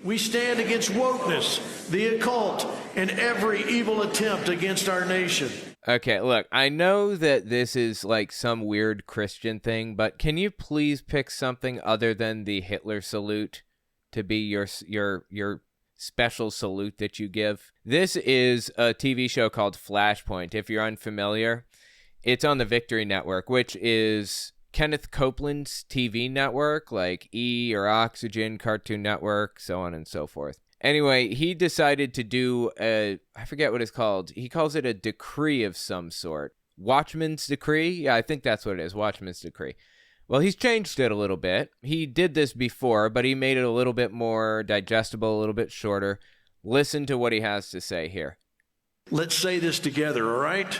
We stand against wokeness, the occult, and every evil attempt against our nation. Okay, look, I know that this is like some weird Christian thing, but can you please pick something other than the Hitler salute to be your special salute that you give? This is a TV show called Flashpoint. If you're unfamiliar, it's on the Victory Network, which is Kenneth Copeland's TV network, like E! or Oxygen, Cartoon Network, so on and so forth. Anyway, he decided to do I forget what it's called. He calls it a decree of some sort. Watchman's Decree? Yeah, I think that's what it is, Watchman's Decree. Well, he's changed it a little bit. He did this before, but he made it a little bit more digestible, a little bit shorter. Listen to what he has to say here. Let's say this together, all right?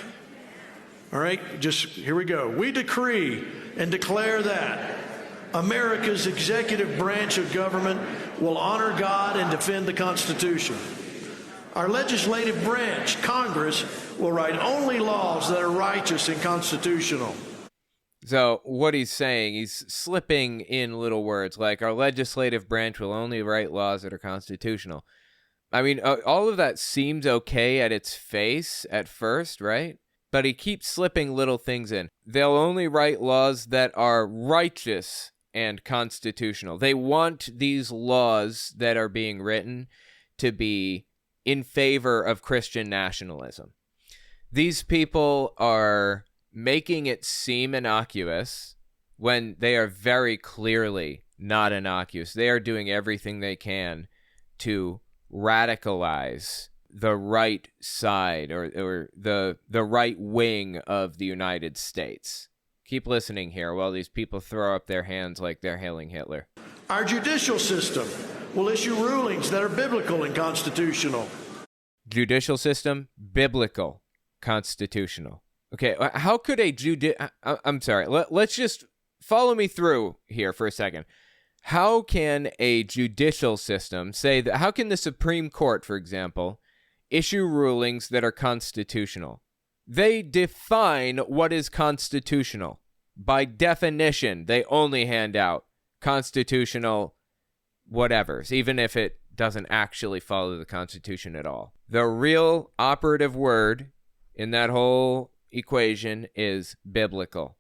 All right, just here we go. We decree and declare that America's executive branch of government will honor God and defend the Constitution. Our legislative branch, Congress, will write only laws that are righteous and constitutional. So what he's saying, he's slipping in little words like our legislative branch will only write laws that are constitutional. I mean, all of that seems okay at its face at first, right? But he keeps slipping little things in. They'll only write laws that are righteous and constitutional. They want these laws that are being written to be in favor of Christian nationalism. These people are making it seem innocuous when they are very clearly not innocuous. They are doing everything they can to radicalize the right side or the right wing of the United States. Keep listening here while these people throw up their hands like they're hailing Hitler. Our judicial system will issue rulings that are biblical and constitutional. Judicial system, biblical, constitutional. Okay, how could I'm sorry, let's just follow me through here for a second. How can a judicial system say that, how can the Supreme Court, for example, issue rulings that are constitutional? They define what is constitutional. By definition, they only hand out constitutional whatevers, even if it doesn't actually follow the Constitution at all. The real operative word in that whole equation is biblical.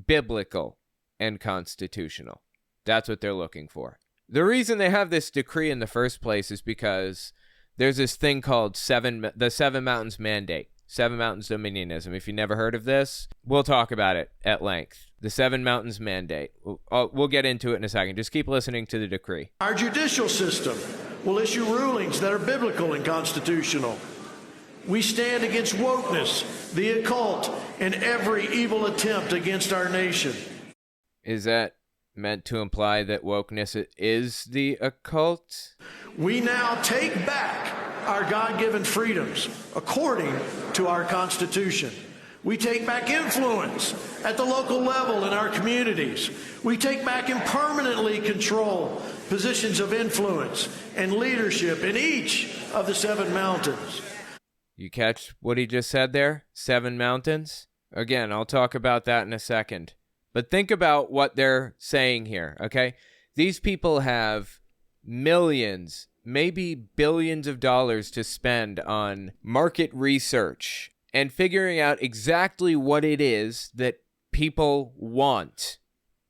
Biblical and constitutional. That's what they're looking for. The reason they have this decree in the first place is because there's this thing called the Seven Mountains Mandate. Seven Mountains Dominionism. If you never heard of this, we'll talk about it at length. The Seven Mountains Mandate. We'll get into it in a second. Just keep listening to the decree. Our judicial system will issue rulings that are biblical and constitutional. We stand against wokeness, the occult, and every evil attempt against our nation. Is that meant to imply that wokeness is the occult? We now take back our God-given freedoms according to our Constitution. We take back influence at the local level in our communities. We take back and permanently control positions of influence and leadership in each of the seven mountains. You catch what he just said there? Seven mountains? Again, I'll talk about that in a second. But think about what they're saying here, okay? These people have millions, maybe billions of dollars to spend on market research and figuring out exactly what it is that people want.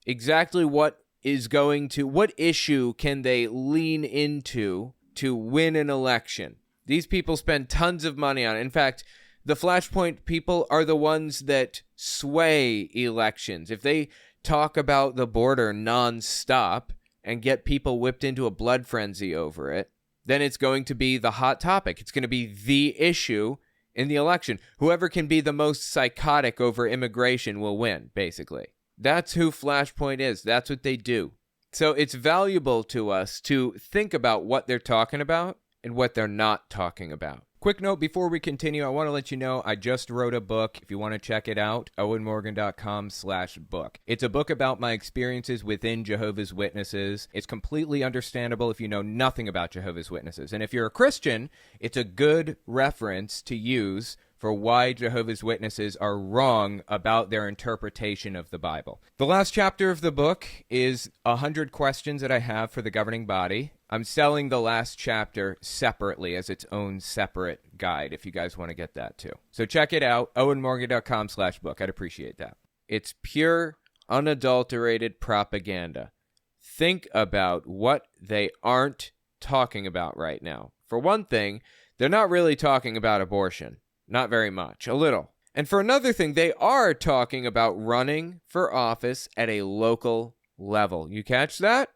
Exactly what issue can they lean into to win an election. These people spend tons of money on it. In fact, the Flashpoint people are the ones that sway elections. If they talk about the border nonstop and get people whipped into a blood frenzy over it, then it's going to be the hot topic. It's going to be the issue in the election. Whoever can be the most psychotic over immigration will win, basically. That's who Flashpoint is. That's what they do. So it's valuable to us to think about what they're talking about and what they're not talking about. Quick note before we continue, I want to let you know I just wrote a book. If you want to check it out, owenmorgan.com/book. It's a book about my experiences within Jehovah's Witnesses. It's completely understandable if you know nothing about Jehovah's Witnesses. And if you're a Christian, it's a good reference to use for why Jehovah's Witnesses are wrong about their interpretation of the Bible. The last chapter of the book is 100 questions that I have for the governing body. I'm selling the last chapter separately as its own separate guide if you guys want to get that too. So check it out, owenmorgan.com/book. I'd appreciate that. It's pure, unadulterated propaganda. Think about what they aren't talking about right now. For one thing, they're not really talking about abortion. Not very much. A little. And for another thing, they are talking about running for office at a local level. You catch that?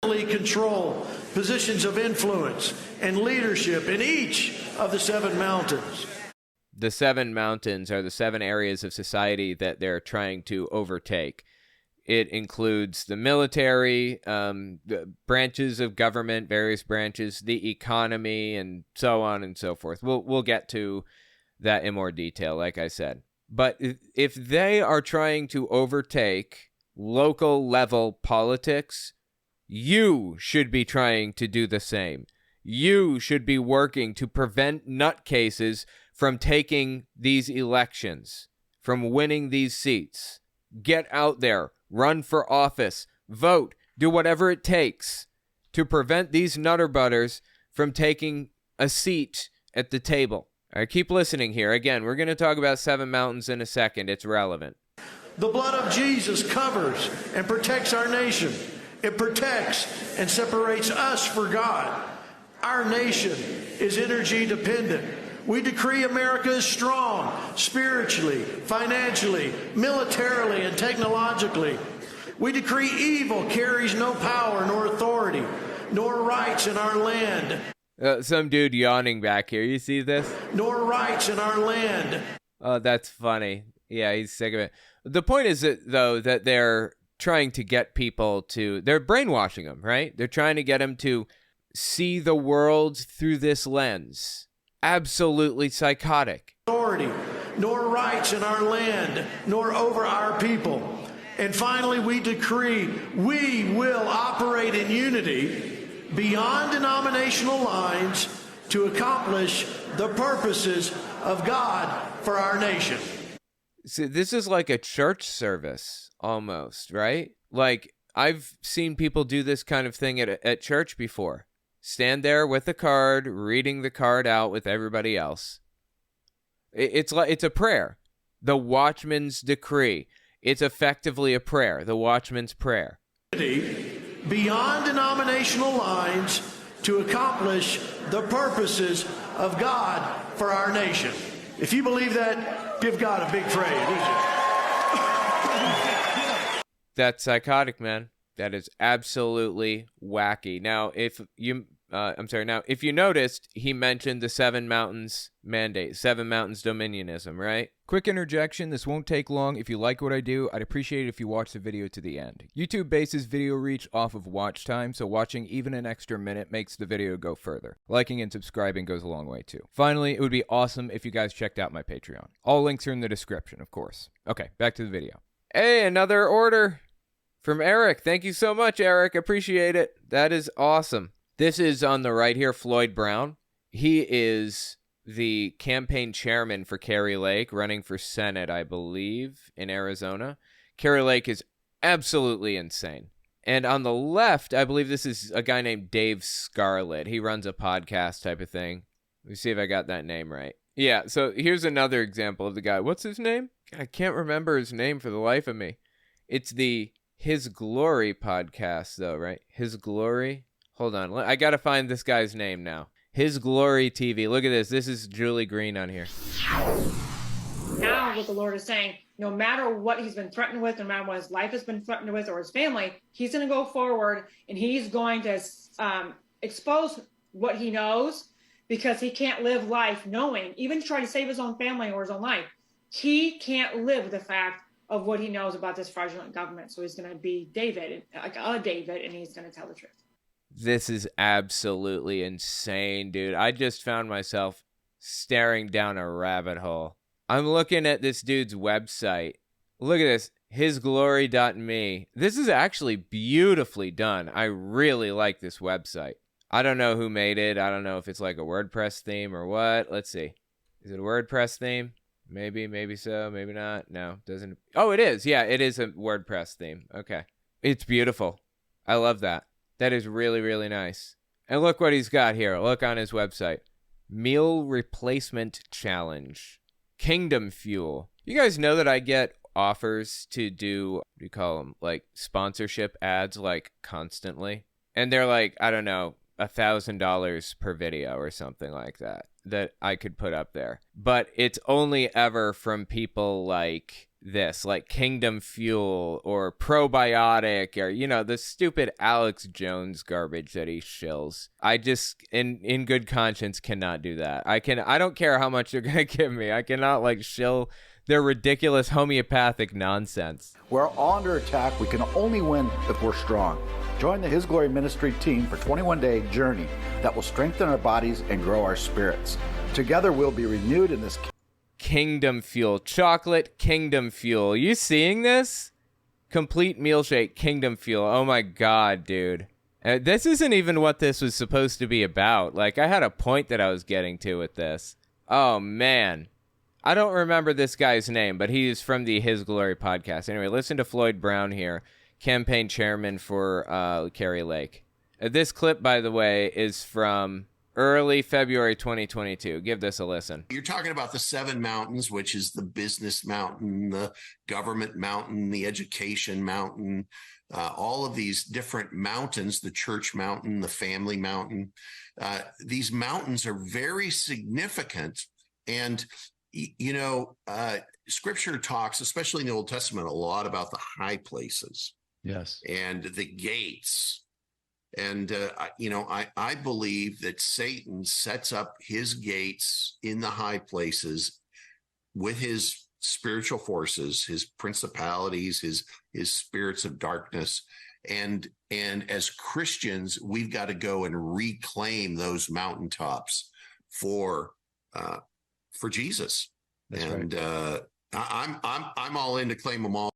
Control positions of influence and leadership in each of the 7 mountains. The 7 mountains are the 7 areas of society that they're trying to overtake. It includes the military, the branches of government, various branches, the economy, and so on and so forth. We'll get to that in more detail, like I said. But if they are trying to overtake local level politics, you should be trying to do the same. You should be working to prevent nutcases from taking these elections, from winning these seats. Get out there, run for office, vote, do whatever it takes to prevent these nutterbutters from taking a seat at the table. All right, keep listening here. Again, we're going to talk about 7 mountains in a second. It's relevant. The blood of Jesus covers and protects our nation. It protects and separates us for God. Our nation is energy dependent. We decree America is strong spiritually, financially, militarily, and technologically. We decree evil carries no power nor authority, nor rights in our land. Some dude yawning back here. You see this? Nor rights in our land. Oh, that's funny. Yeah, he's sick of it. The point is that they're trying to get people to, they're brainwashing them, right? They're trying to get them to see the world through this lens. Absolutely psychotic. Authority, nor rights in our land, nor over our people. And finally, we decree we will operate in unity beyond denominational lines to accomplish the purposes of God for our nation. See, this is like a church service almost, right? Like, I've seen people do this kind of thing at church before. Stand there with a card, reading the card out with everybody else. It's a prayer. The Watchman's Decree. It's effectively a prayer. The Watchman's Prayer. Beyond denominational lines to accomplish the purposes of God for our nation. If you believe that, give God a big praise, would you? That's psychotic, man. That is absolutely wacky. Now, if you noticed, he mentioned the 7 mountains mandate, 7 mountains dominionism, right? Quick interjection, this won't take long. If you like what I do, I'd appreciate it if you watch the video to the end. YouTube bases video reach off of watch time, so watching even an extra minute makes the video go further. Liking and subscribing goes a long way too. Finally, it would be awesome if you guys checked out my Patreon. All links are in the description, of course. Okay, back to the video. Hey, another order from Eric. Thank you so much, Eric. Appreciate it. That is awesome. This is on the right here, Floyd Brown. He is the campaign chairman for Kari Lake, running for Senate, I believe, in Arizona. Kari Lake is absolutely insane. And on the left, I believe this is a guy named Dave Scarlett. He runs a podcast type of thing. Let me see if I got that name right. Yeah, so here's another example of the guy. What's his name? I can't remember his name for the life of me. It's the His Glory podcast, though, right? His Glory. Hold on. I got to find this guy's name now. His Glory TV. Look at this. This is Julie Green on here. Now what the Lord is saying, no matter what he's been threatened with, no matter what his life has been threatened with or his family, he's going to go forward and he's going to expose what he knows, because he can't live life knowing, even try to save his own family or his own life. He can't live with the fact of what he knows about this fraudulent government. So he's going to be David, like a David, and he's going to tell the truth. This is absolutely insane, dude. I just found myself staring down a rabbit hole. I'm looking at this dude's website. Look at this, hisglory.me. This is actually beautifully done. I really like this website. I don't know who made it. I don't know if it's like a WordPress theme or what. Let's see. Is it a WordPress theme? Maybe so, maybe not. No, doesn't. Oh, it is. Yeah, it is a WordPress theme. Okay. It's beautiful. I love that. That is really, really nice. And look what he's got here. Look on his website. Meal Replacement Challenge. Kingdom Fuel. You guys know that I get offers to do, what do you call them, like sponsorship ads, like constantly? And they're like, I don't know, $1,000 per video or something like that I could put up there. But it's only ever from people like this, like Kingdom Fuel or Probiotic, or, you know, the stupid Alex Jones garbage that he shills. I just, in good conscience, cannot do that. I don't care how much you're gonna give me. I cannot like shill their ridiculous homeopathic nonsense. We're all under attack. We can only win if we're strong. Join the His Glory Ministry team for a 21-day journey that will strengthen our bodies and grow our spirits. Together we'll be renewed in this Kingdom Fuel. Chocolate Kingdom Fuel. You seeing this? Complete meal shake Kingdom Fuel. Oh my God, dude. This isn't even what this was supposed to be about. Like, I had a point that I was getting to with this. Oh, man. I don't remember this guy's name, but he's from the His Glory podcast. Anyway, listen to Floyd Brown here, campaign chairman for Kerry Lake. This clip, by the way, is from early February 2022. Give this a listen. You're talking about the 7 mountains, which is the business mountain, the government mountain, the education mountain, all of these different mountains, the church mountain, the family mountain. These mountains are very significant. And, you know, Scripture talks, especially in the Old Testament, a lot about the high places. Yes. And the gates. And, you know, I believe that Satan sets up his gates in the high places with his spiritual forces, his principalities, his spirits of darkness. And as Christians, we've got to go and reclaim those mountaintops for Jesus. That's and right. I'm all in to claim them all.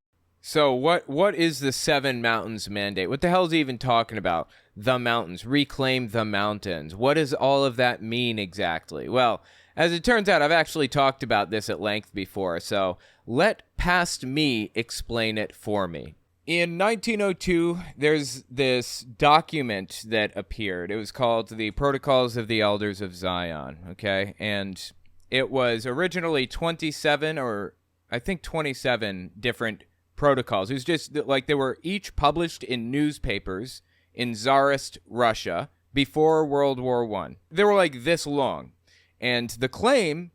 So what is the 7 mountains mandate? What the hell is he even talking about? The mountains, reclaim the mountains. What does all of that mean exactly? Well, as it turns out, I've actually talked about this at length before, so let past me explain it for me. In 1902, there's this document that appeared. It was called the Protocols of the Elders of Zion, okay? And it was originally 27 or I think 27 different protocols. It was just like they were each published in newspapers in Tsarist Russia before World War I. They were like this long. And the claim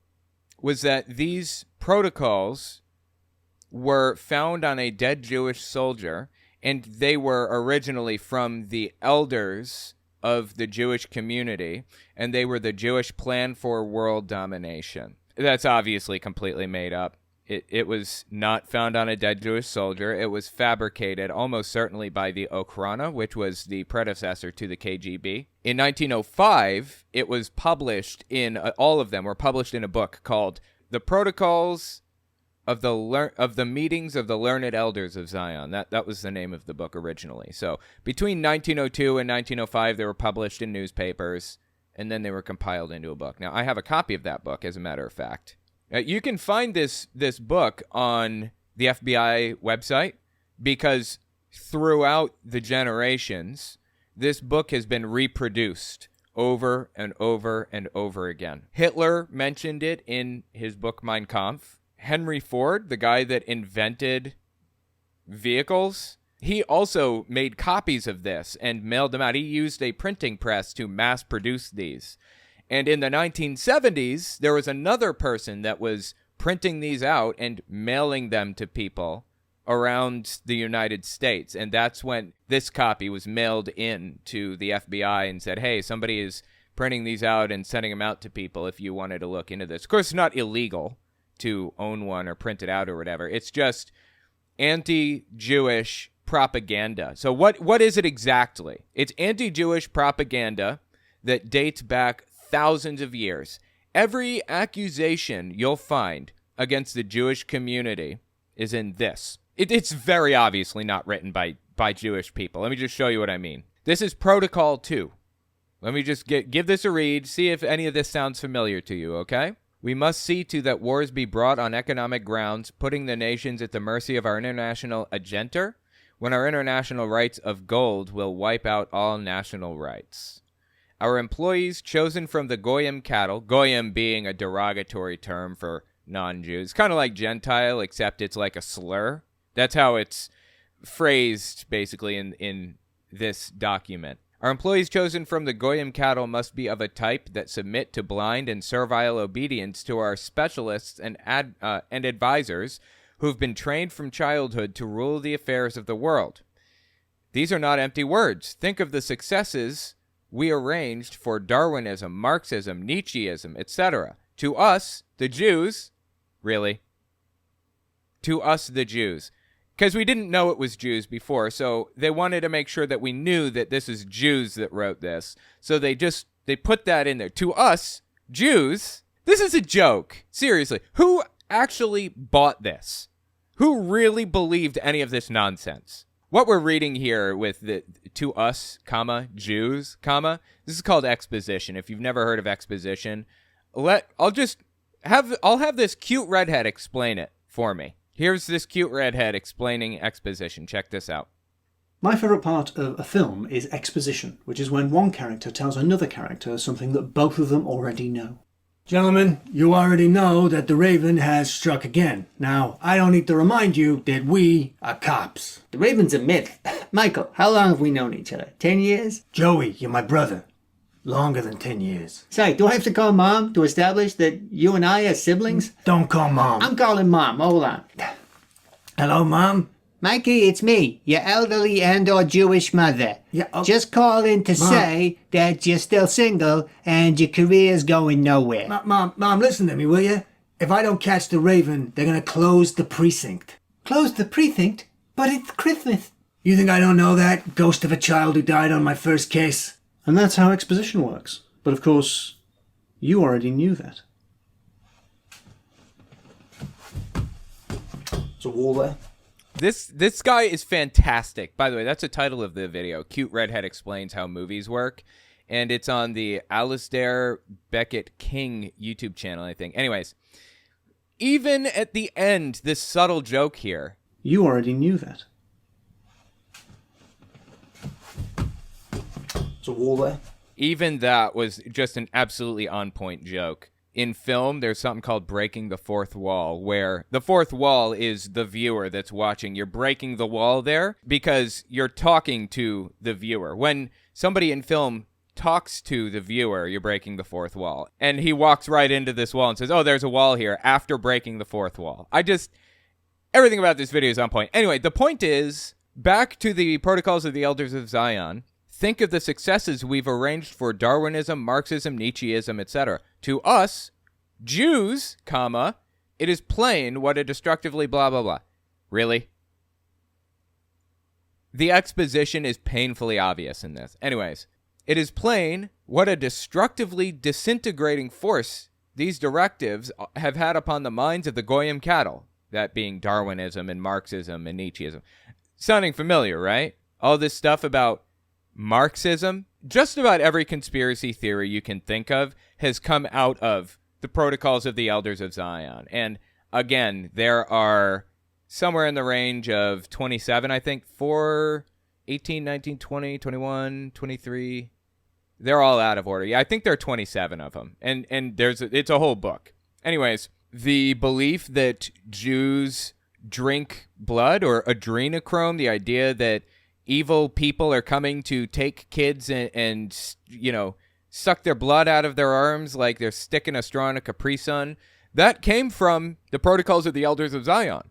was that these protocols were found on a dead Jewish soldier, and they were originally from the elders of the Jewish community, and they were the Jewish plan for world domination. That's obviously completely made up. It was not found on a dead Jewish soldier. It was fabricated almost certainly by the Okhrana, which was the predecessor to the KGB. In 1905, it was published in, all of them were published in a book called The Protocols of the Meetings of the Learned Elders of Zion. That was the name of the book originally. So between 1902 and 1905, they were published in newspapers, and then they were compiled into a book. Now, I have a copy of that book, as a matter of fact. You can find this book on the FBI website because throughout the generations, this book has been reproduced over and over and over again. Hitler mentioned it in his book Mein Kampf. Henry Ford, the guy that invented vehicles, he also made copies of this and mailed them out. He used a printing press to mass produce these. And in the 1970s, there was another person that was printing these out and mailing them to people around the United States. And that's when this copy was mailed in to the FBI and said, hey, somebody is printing these out and sending them out to people if you wanted to look into this. Of course, it's not illegal to own one or print it out or whatever. It's just anti-Jewish propaganda. So what is it exactly? It's anti-Jewish propaganda that dates back thousands of years. Every accusation you'll find against the Jewish community is in this. It's very obviously not written by Jewish people. Let me just show you what I mean. This is Protocol 2. Let me just give this a read, see if any of this sounds familiar to you, okay? We must see to that wars be brought on economic grounds, putting the nations at the mercy of our international agenda, when our international rights of gold will wipe out all national rights. Our employees chosen from the Goyim cattle, Goyim being a derogatory term for non-Jews, kind of like Gentile, except it's like a slur. That's how it's phrased basically in this document. Our employees chosen from the Goyim cattle must be of a type that submit to blind and servile obedience to our specialists and advisors who've been trained from childhood to rule the affairs of the world. These are not empty words. Think of the successes we arranged for Darwinism, Marxism, Nietzscheism, etc. To us, the Jews, really, to us, the Jews. Because we didn't know it was Jews before, so they wanted to make sure that we knew that this is Jews that wrote this. So they put that in there. To us, Jews, this is a joke. Seriously, who actually bought this? Who really believed any of this nonsense? What we're reading here with the to us, comma, Jews, comma, this is called exposition. If you've never heard of exposition, I'll have this cute redhead explain it for me. Here's this cute redhead explaining exposition. Check this out. My favourite part of a film is exposition, which is when one character tells another character something that both of them already know. Gentlemen, you already know that the Raven has struck again. Now, I don't need to remind you that we are cops. The Raven's a myth. Michael, how long have we known each other? 10 years? Joey, you're my brother. Longer than 10 years. Say, do I have to call Mom to establish that you and I are siblings? Don't call Mom. I'm calling Mom. Hold on. Hello, Mom? Mikey, it's me, your elderly and/or Jewish mother. Yeah, Just calling to Mom. say that you're still single and your career's going nowhere. Mom, listen to me, will you? If I don't catch the Raven, they're gonna close the precinct. Close the precinct? But it's Christmas. You think I don't know that? Ghost of a child who died on my first case. And that's how exposition works. But of course, you already knew that. There's a wall there. This guy is fantastic. By the way, that's the title of the video. Cute Redhead Explains How Movies Work. And it's on the Alistair Beckett King YouTube channel, I think. Anyways, even at the end, this subtle joke here. You already knew that. There's a wall there. Even that was just an absolutely on-point joke. In film, there's something called breaking the fourth wall, where the fourth wall is the viewer that's watching. You're breaking the wall there because you're talking to the viewer. When somebody in film talks to the viewer, you're breaking the fourth wall. And he walks right into this wall and says, oh, there's a wall here, after breaking the fourth wall. Everything about this video is on point. Anyway, the point is, back to the Protocols of the Elders of Zion. Think of the successes we've arranged for Darwinism, Marxism, Nietzscheism, etc. To us, Jews, comma, it is plain what a destructively blah, blah, blah. Really? The exposition is painfully obvious in this. Anyways, it is plain what a destructively disintegrating force these directives have had upon the minds of the Goyim cattle, that being Darwinism and Marxism and Nietzscheism. Sounding familiar, right? All this stuff about Marxism, just about every conspiracy theory you can think of has come out of the Protocols of the Elders of Zion. And again, there are somewhere in the range of 27, I think, 18, 19, 20, 21, 23. They're all out of order. Yeah, I think there are 27 of them. And it's a whole book. Anyways, the belief that Jews drink blood, or adrenochrome, the idea that evil people are coming to take kids and suck their blood out of their arms like they're sticking a straw in a Capri Sun. That came from the Protocols of the Elders of Zion.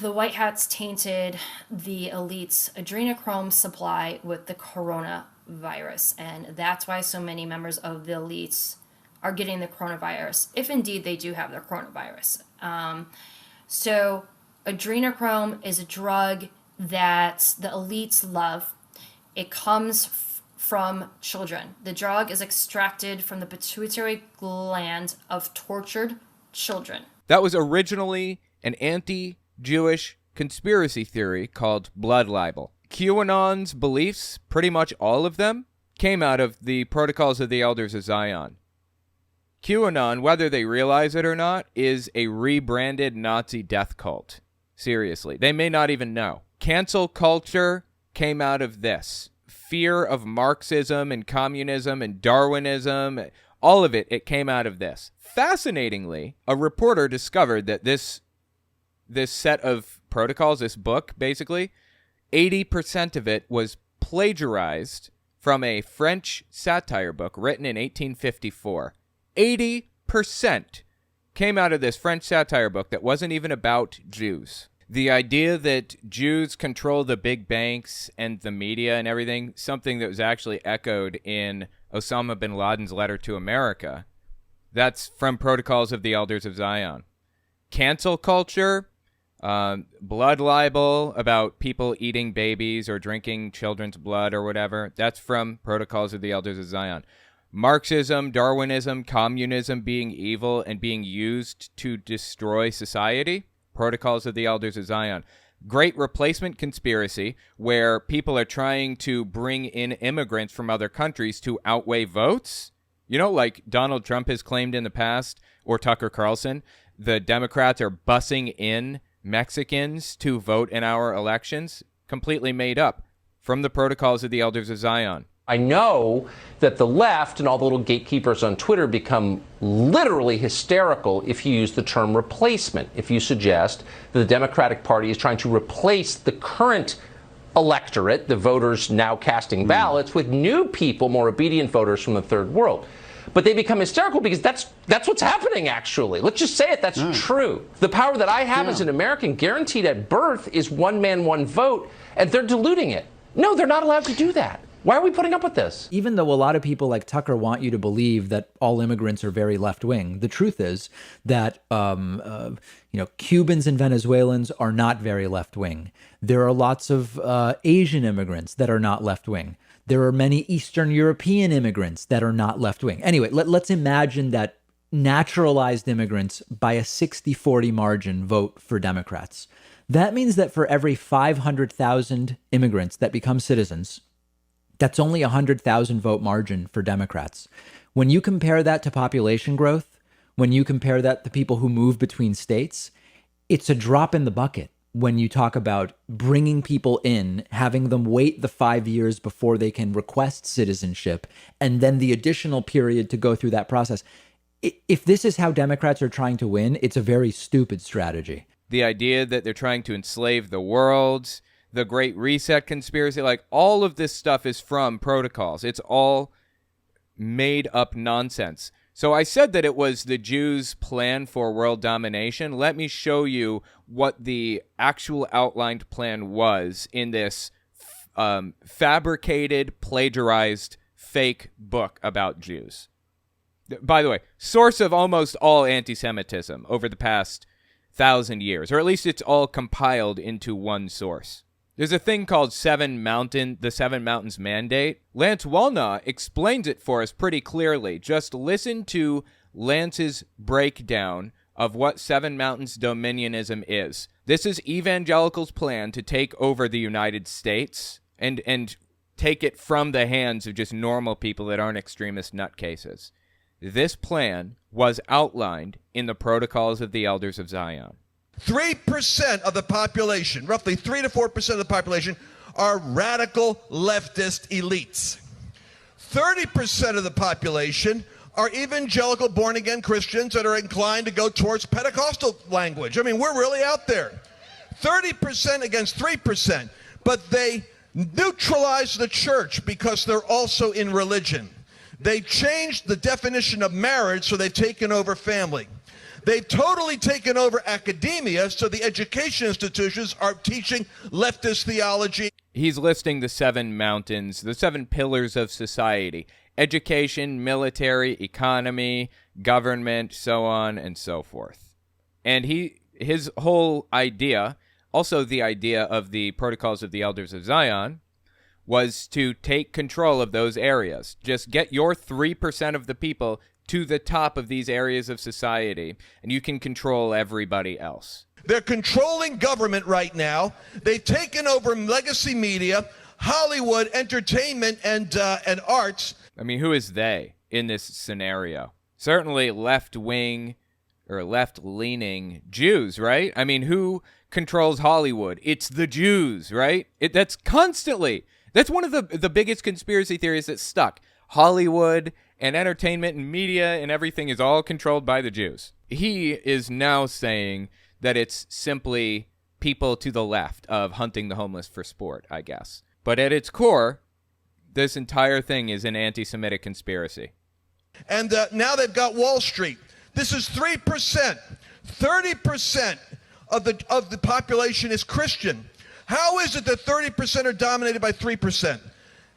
The White Hats tainted the elites' adrenochrome supply with the coronavirus, and that's why so many members of the elites are getting the coronavirus, if indeed they do have the coronavirus. So adrenochrome is a drug that the elites love. It comes from children. The drug is extracted from the pituitary gland of tortured children. That was originally an anti-Jewish conspiracy theory called blood libel. QAnon's beliefs, pretty much all of them, came out of the Protocols of the Elders of Zion. QAnon, whether they realize it or not, is a rebranded Nazi death cult. Seriously. They may not even know. Cancel culture came out of this. fear of Marxism and communism and Darwinism, all of it, it came out of this. Fascinatingly, a reporter discovered that this set of protocols, this book, basically, 80% of it was plagiarized from a French satire book written in 1854. 80% came out of this French satire book that wasn't even about Jews. The idea that Jews control the big banks and the media and everything, something that was actually echoed in Osama bin Laden's letter to America, that's from Protocols of the Elders of Zion. Cancel culture, blood libel about people eating babies or drinking children's blood or whatever, that's from Protocols of the Elders of Zion. Marxism, Darwinism, communism being evil and being used to destroy society, Protocols of the Elders of Zion. Great replacement conspiracy, where people are trying to bring in immigrants from other countries to outweigh votes. You know, like Donald Trump has claimed in the past, or Tucker Carlson, the Democrats are bussing in Mexicans to vote in our elections. Completely made up from the Protocols of the Elders of Zion. I know that the left and all the little gatekeepers on Twitter become literally hysterical if you use the term replacement, if you suggest that the Democratic Party is trying to replace the current electorate, the voters now casting ballots, with new people, more obedient voters from the third world. But they become hysterical because that's what's happening, actually. Let's just say it, that's true. The power that I have as an American, guaranteed at birth, is one man, one vote, and they're diluting it. No, they're not allowed to do that. Why are we putting up with this? Even though a lot of people like Tucker want you to believe that all immigrants are very left-wing, the truth is that Cubans and Venezuelans are not very left-wing. There are lots of Asian immigrants that are not left-wing. There are many Eastern European immigrants that are not left-wing. Anyway, let's imagine that naturalized immigrants by a 60-40 margin vote for Democrats. That means that for every 500,000 immigrants that become citizens, that's only a 100,000 vote margin for Democrats. When you compare that to population growth, when you compare that to people who move between states, it's a drop in the bucket when you talk about bringing people in, having them wait the 5 years before they can request citizenship, and then the additional period to go through that process. If this is how Democrats are trying to win, it's a very stupid strategy. The idea that they're trying to enslave the world, the Great Reset conspiracy, like all of this stuff is from Protocols. It's all made up nonsense. So I said that it was the Jews' plan for world domination. Let me show you what the actual outlined plan was in this fabricated, plagiarized, fake book about Jews. By the way, source of almost all anti-Semitism over the past 1,000 years, or at least it's all compiled into one source. There's a thing called the Seven Mountains Mandate. Lance Wallnau explains it for us pretty clearly. Just listen to Lance's breakdown of what Seven Mountains dominionism is. This is evangelicals' plan to take over the United States and take it from the hands of just normal people that aren't extremist nutcases. This plan was outlined in the Protocols of the Elders of Zion. 3% of the population, roughly 3 to 4% of the population, are radical leftist elites. 30% of the population are evangelical born-again Christians that are inclined to go towards Pentecostal language. I mean, we're really out there. 30% against 3%, but they neutralize the church because they're also in religion. They changed the definition of marriage, so they've taken over family. They've totally taken over academia, so the education institutions are teaching leftist theology. He's listing the 7 mountains, the 7 pillars of society: education, military, economy, government, so on and so forth. And his whole idea, also the idea of the Protocols of the Elders of Zion, was to take control of those areas. Just get your 3% of the people to the top of these areas of society, and you can control everybody else. They're controlling government right now. They've taken over legacy media, Hollywood, entertainment, and arts. I mean, who is they in this scenario? Certainly left-wing or left-leaning Jews, right? I mean, who controls Hollywood? It's the Jews, right? That's constantly. That's one of the biggest conspiracy theories that's stuck. Hollywood and entertainment and media and everything is all controlled by the Jews. He is now saying that it's simply people to the left of hunting the homeless for sport, I guess. But at its core, this entire thing is an anti-Semitic conspiracy. And now they've got Wall Street. This is 3%. 30% of the population is Christian. How is it that 30% are dominated by 3%?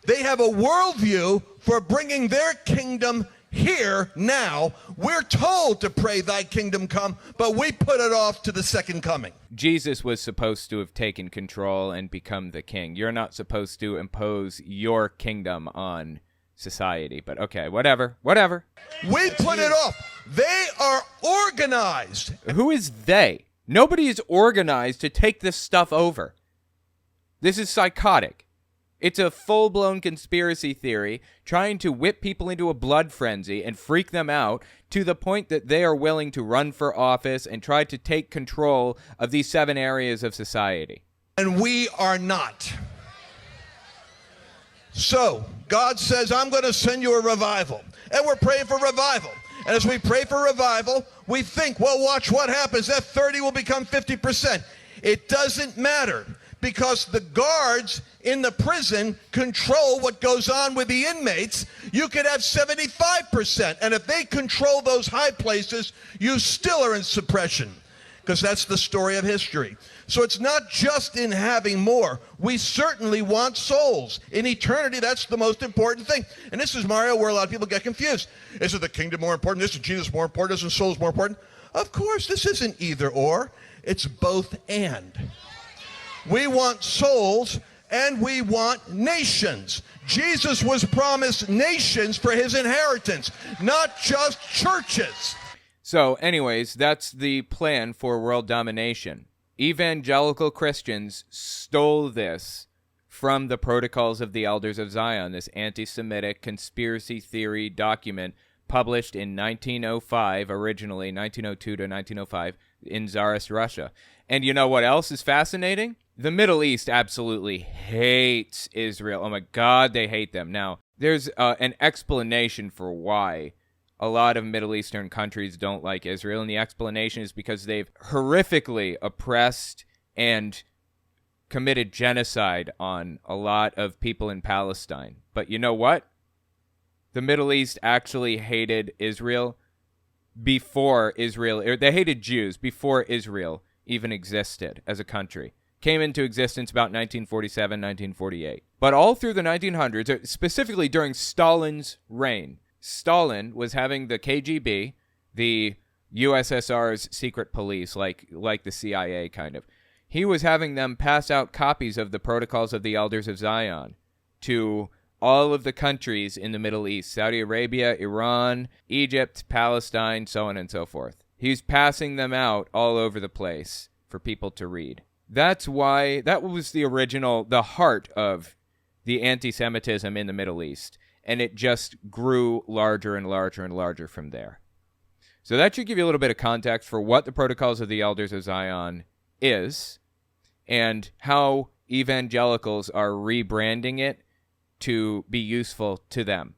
They have a worldview for bringing their kingdom here now. We're told to pray thy kingdom come, but we put it off to the second coming. Jesus was supposed to have taken control and become the king. You're not supposed to impose your kingdom on society, but okay, whatever. We put it off. They are organized. Who is they? Nobody is organized to take this stuff over. This is psychotic. It's a full-blown conspiracy theory trying to whip people into a blood frenzy and freak them out to the point that they are willing to run for office and try to take control of these 7 areas of society. And we are not. So, God says, I'm going to send you a revival. And we're praying for revival. And as we pray for revival, we think, well, watch what happens. That 30 will become 50%. It doesn't matter, because the guards in the prison control what goes on with the inmates. You could have 75%. And if they control those high places, you still are in suppression, because that's the story of history. So it's not just in having more. We certainly want souls. In eternity, that's the most important thing. And this is, Mario, where a lot of people get confused. Is the kingdom more important? Isn't Jesus more important? Isn't souls more important? Of course, this isn't either or. It's both and. We want souls and we want nations. Jesus was promised nations for his inheritance, not just churches. So anyways, that's the plan for world domination. Evangelical Christians stole this from the Protocols of the Elders of Zion, this anti-Semitic conspiracy theory document published in 1905, originally 1902 to 1905, in Tsarist Russia. And you know what else is fascinating? The Middle East absolutely hates Israel. Oh my God, they hate them. Now, there's an explanation for why a lot of Middle Eastern countries don't like Israel, and the explanation is because they've horrifically oppressed and committed genocide on a lot of people in Palestine. But you know what? The Middle East actually hated Israel before Israel, or they hated Jews before Israel even existed as a country. Came into existence about 1947, 1948. But all through the 1900s, specifically during Stalin's reign, Stalin was having the KGB, the USSR's secret police, like the CIA kind of. He was having them pass out copies of the Protocols of the Elders of Zion to all of the countries in the Middle East: Saudi Arabia, Iran, Egypt, Palestine, so on and so forth. He's passing them out all over the place for people to read. That's why, that was the heart of the anti-Semitism in the Middle East. And it just grew larger and larger and larger from there. So that should give you a little bit of context for what the Protocols of the Elders of Zion is and how evangelicals are rebranding it to be useful to them.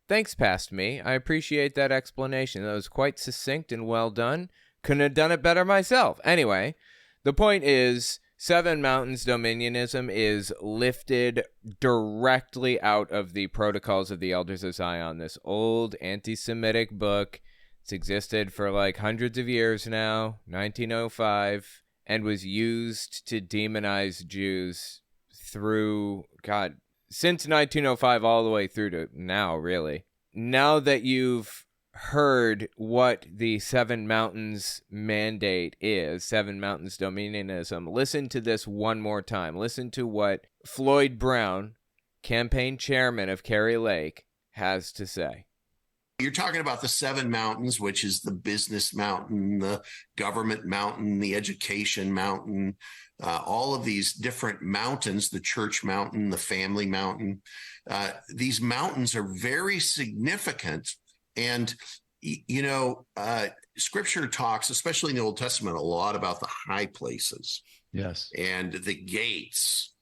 Thanks, Past Me. I appreciate that explanation. That was quite succinct and well done. Couldn't have done it better myself. Anyway, the point is, Seven Mountains Dominionism is lifted directly out of the Protocols of the Elders of Zion, this old anti-Semitic book. It's existed for like hundreds of years now, 1905, and was used to demonize Jews through, since 1905 all the way through to now, really. Now that you've heard what the Seven Mountains mandate is, Seven Mountains Dominionism, listen to this one more time. Listen to what Floyd Brown, campaign chairman of Kerry Lake, has to say. You're talking about the 7 mountains, which is the business mountain, the government mountain, the education mountain, all of these different mountains, the church mountain, the family mountain. These mountains are very significant. And, Scripture talks, especially in the Old Testament, a lot about the high places. Yes. And the gates.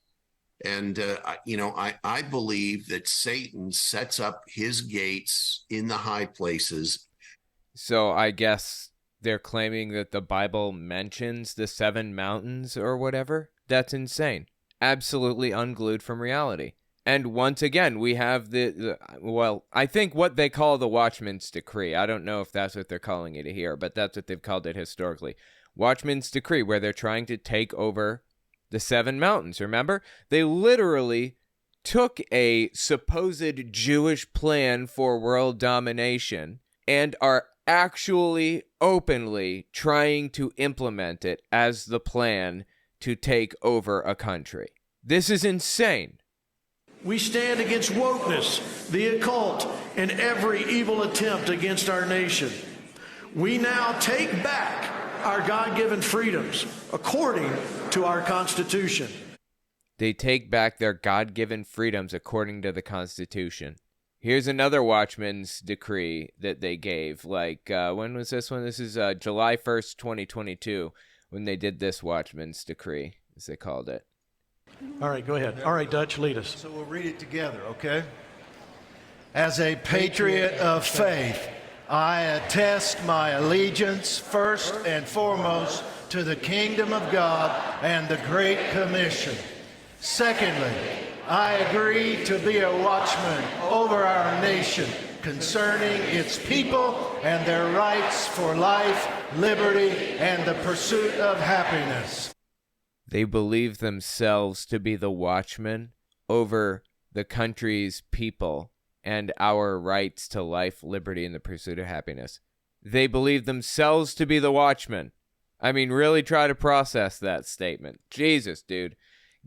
And, I believe that Satan sets up his gates in the high places. So I guess they're claiming that the Bible mentions the 7 mountains or whatever. That's insane. Absolutely unglued from reality. And once again, we have I think what they call the Watchman's Decree. I don't know if that's what they're calling it here, but that's what they've called it historically. Watchman's Decree, where they're trying to take over the 7 mountains. Remember? They literally took a supposed Jewish plan for world domination and are actually openly trying to implement it as the plan to take over a country. This is insane. We stand against wokeness, the occult, and every evil attempt against our nation. We now take back our God-given freedoms according to our Constitution. They take back their God-given freedoms according to the Constitution. Here's another Watchman's Decree that they gave. When was this one? This is July 1st, 2022, when they did this Watchman's Decree, as they called it. All right, go ahead. All right, Dutch, lead us. So we'll read it together, okay? As a patriot of faith, I attest my allegiance first and foremost to the kingdom of God and the Great Commission. Secondly, I agree to be a watchman over our nation concerning its people and their rights for life, liberty, and the pursuit of happiness. They believe themselves to be the watchmen over the country's people and our rights to life, liberty, and the pursuit of happiness. They believe themselves to be the watchmen. I mean, really try to process that statement. Jesus, dude.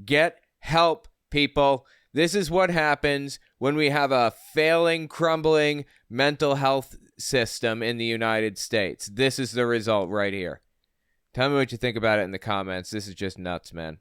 Get help, people. This is what happens when we have a failing, crumbling mental health system in the United States. This is the result right here. Tell me what you think about it in the comments. This is just nuts, man.